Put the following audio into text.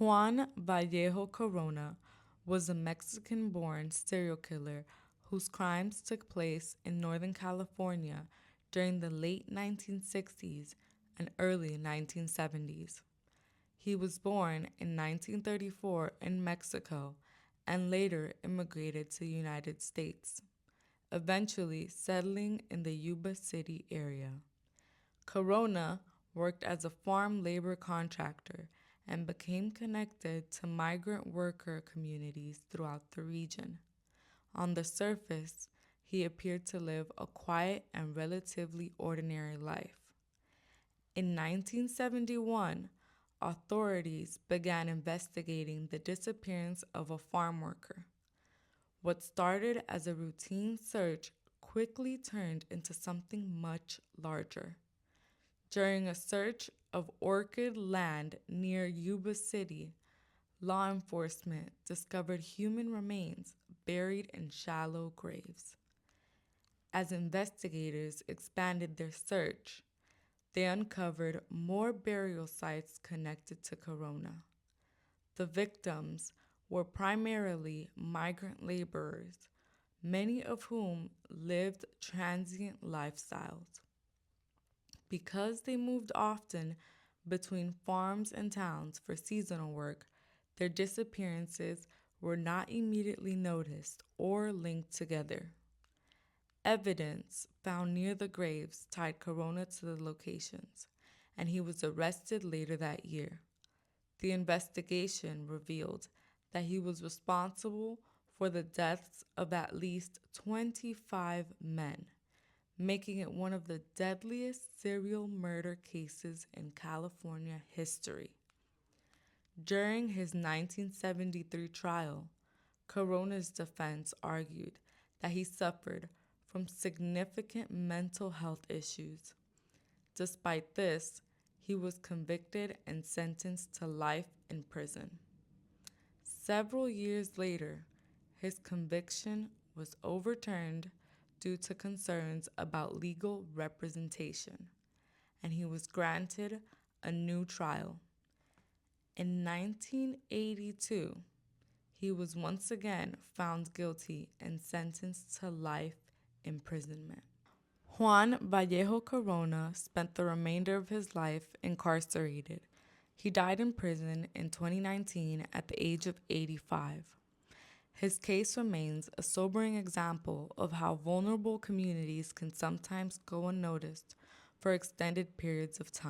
Juan Vallejo Corona was a Mexican-born serial killer whose crimes took place in Northern California during the late 1960s and early 1970s. He was born in 1934 in Mexico and later immigrated to the United States, eventually settling in the Yuba City area. Corona worked as a farm labor contractor and became connected to migrant worker communities throughout the region. On the surface, he appeared to live a quiet and relatively ordinary life. In 1971, authorities began investigating the disappearance of a farm worker. What started as a routine search quickly turned into something much larger. During a search of orchid land near Yuba City, law enforcement discovered human remains buried in shallow graves. As investigators expanded their search, they uncovered more burial sites connected to Corona. The victims were primarily migrant laborers, many of whom lived transient lifestyles. Because they moved often between farms and towns for seasonal work, their disappearances were not immediately noticed or linked together. Evidence found near the graves tied Corona to the locations, and he was arrested later that year. The investigation revealed that he was responsible for the deaths of at least 25 men, making it one of the deadliest serial murder cases in California history. During his 1973 trial, Corona's defense argued that he suffered from significant mental health issues. Despite this, he was convicted and sentenced to life in prison. Several years later, his conviction was overturned due to concerns about legal representation, and he was granted a new trial. In 1982, he was once again found guilty and sentenced to life imprisonment. Juan Vallejo Corona spent the remainder of his life incarcerated. He died in prison in 2019 at the age of 85. His case remains a sobering example of how vulnerable communities can sometimes go unnoticed for extended periods of time.